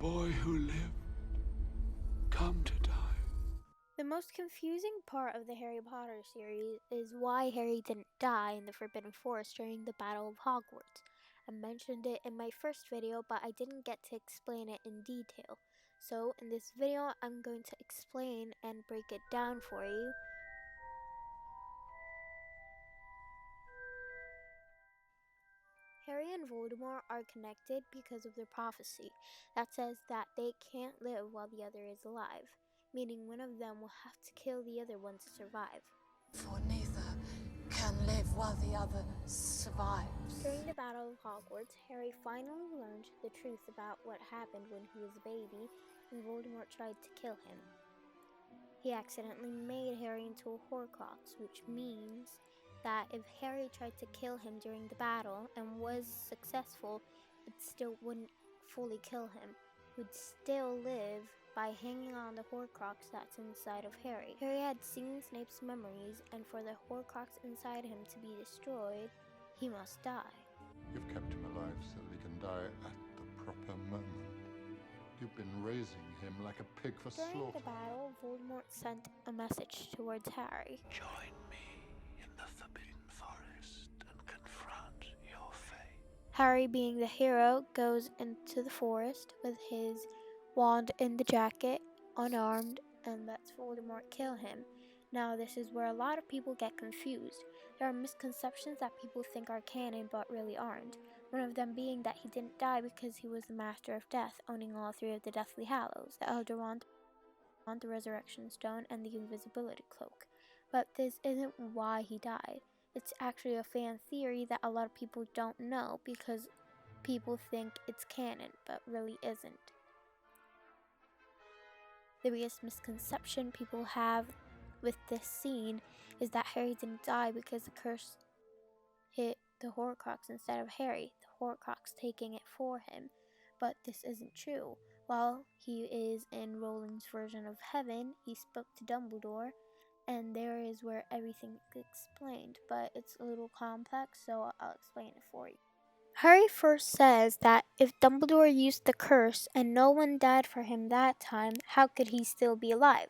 boy who lived, come to die. The most confusing part of the Harry Potter series is why Harry didn't die in the Forbidden Forest during the Battle of Hogwarts. I mentioned it in my first video, but I didn't get to explain it in detail. So in this video, I'm going to explain and break it down for you. Harry and Voldemort are connected because of their prophecy that says that they can't live while the other is alive, meaning one of them will have to kill the other one to survive. For neither can live while the other survives. During the Battle of Hogwarts, Harry finally learned the truth about what happened when he was a baby and Voldemort tried to kill him. He accidentally made Harry into a Horcrux, which means that if Harry tried to kill him during the battle and was successful, it still wouldn't fully kill him. He would still live by hanging on the Horcrux that's inside of Harry. Harry had seen Snape's memories, and for the Horcrux inside him to be destroyed, he must die. You've kept him alive so that he can die at the proper moment. You've been raising him like a pig for During slaughter. the battle, Voldemort sent a message towards Harry. Join me in the Forbidden Forest and confront your fate. Harry, being the hero, goes into the forest with his wand in the jacket, unarmed, and lets Voldemort kill him. Now, this is where a lot of people get confused. There are misconceptions that people think are canon but really aren't. One of them being that he didn't die because he was the Master of Death, owning all three of the Deathly Hallows, the Elder Wand, the Resurrection Stone, and the Invisibility Cloak. But this isn't why he died. It's actually a fan theory that a lot of people don't know because people think it's canon, but really isn't. The biggest misconception people have with this scene is that Harry didn't die because the curse hit the Horcrux instead of Harry, the Horcrux taking it for him. But this isn't true. While he is in Rowling's version of heaven, he spoke to Dumbledore, and there is where everything is explained, but it's a little complex, so I'll explain it for you. Harry first says that if Dumbledore used the curse and no one died for him that time, how could he still be alive?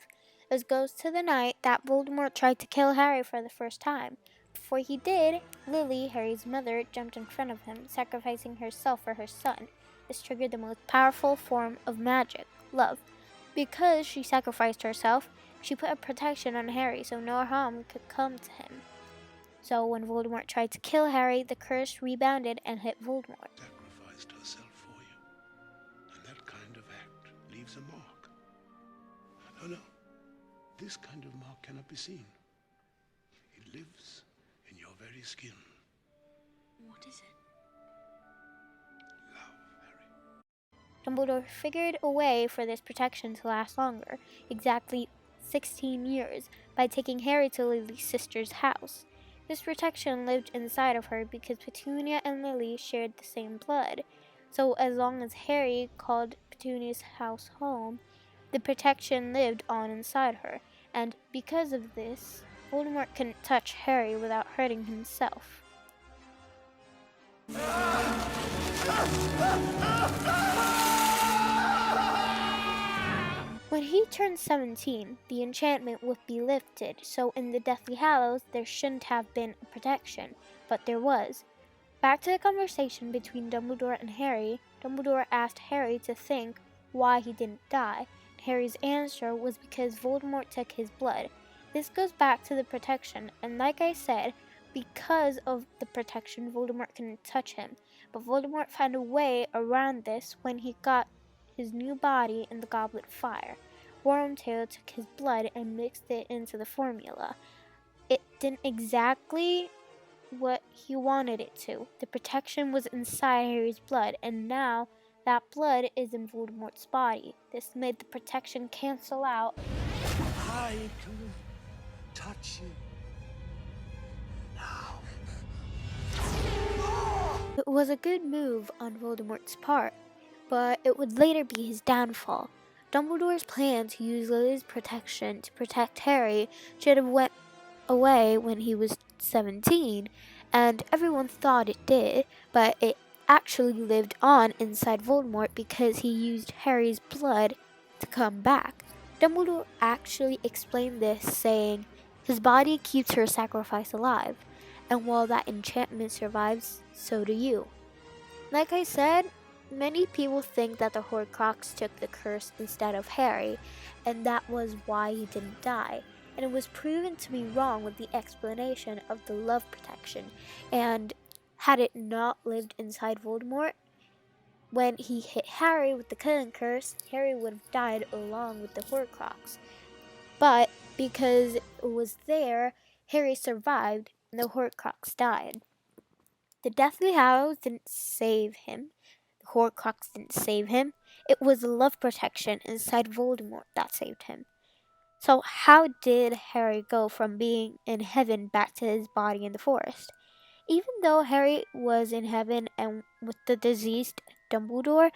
This goes to the night that Voldemort tried to kill Harry for the first time. Before he did, Lily, Harry's mother, jumped in front of him, sacrificing herself for her son. This triggered the most powerful form of magic, love. Because she sacrificed herself, she put a protection on Harry so no harm could come to him. So when Voldemort tried to kill Harry, the curse rebounded and hit Voldemort. Sacrificed herself for you. And that kind of act leaves a mark. Oh no, this kind of mark cannot be seen. It lives in your very skin. What is it? Love, Harry. Dumbledore figured a way for this protection to last longer, exactly 16 years, by taking Harry to Lily's sister's house. This protection lived inside of her because Petunia and Lily shared the same blood. So as long as Harry called Petunia's house home, the protection lived on inside her. And because of this, Voldemort couldn't touch Harry without hurting himself. When he turned 17, the enchantment would be lifted, so in the Deathly Hallows there shouldn't have been a protection, but there was. Back to the conversation between Dumbledore and Harry, Dumbledore asked Harry to think why he didn't die. Harry's answer was because Voldemort took his blood. This goes back to the protection, and like I said, because of the protection, Voldemort couldn't touch him. But Voldemort found a way around this when he got his new body in the Goblet of Fire. Wormtail took his blood and mixed it into the formula. It didn't exactly what he wanted it to. The protection was inside Harry's blood, and now that blood is in Voldemort's body. This made the protection cancel out. I can touch you. Now. It was a good move on Voldemort's part, but it would later be his downfall. Dumbledore's plan to use Lily's protection to protect Harry should have went away when he was 17, and everyone thought it did, but it actually lived on inside Voldemort because he used Harry's blood to come back. Dumbledore actually explained this, saying, "His body keeps her sacrifice alive, and while that enchantment survives, so do you." Like I said, many people think that the Horcrux took the curse instead of Harry, and that was why he didn't die. And it was proven to be wrong with the explanation of the love protection. And had it not lived inside Voldemort, when he hit Harry with the killing curse, Harry would have died along with the Horcrux. But because it was there, Harry survived and the Horcrux died. The Deathly Hallows didn't save him. The Horcrux didn't save him. It was the love protection inside Voldemort that saved him. So how did Harry go from being in heaven back to his body in the forest? Even though Harry was in heaven and with the deceased Dumbledore,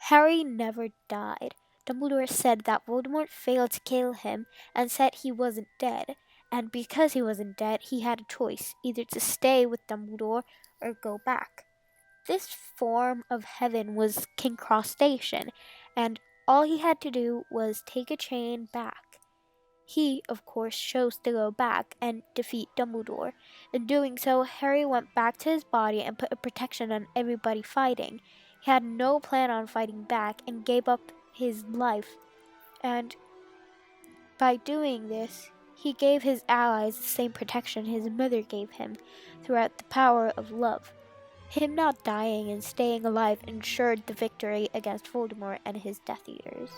Harry never died. Dumbledore said that Voldemort failed to kill him and said he wasn't dead. And because he wasn't dead, he had a choice, either to stay with Dumbledore or go back. This form of heaven was King Cross Station, and all he had to do was take a train back. He, of course, chose to go back and defeat Dumbledore. In doing so, Harry went back to his body and put a protection on everybody fighting. He had no plan on fighting back and gave up his life. And by doing this, he gave his allies the same protection his mother gave him throughout the power of love. Him not dying and staying alive ensured the victory against Voldemort and his Death Eaters.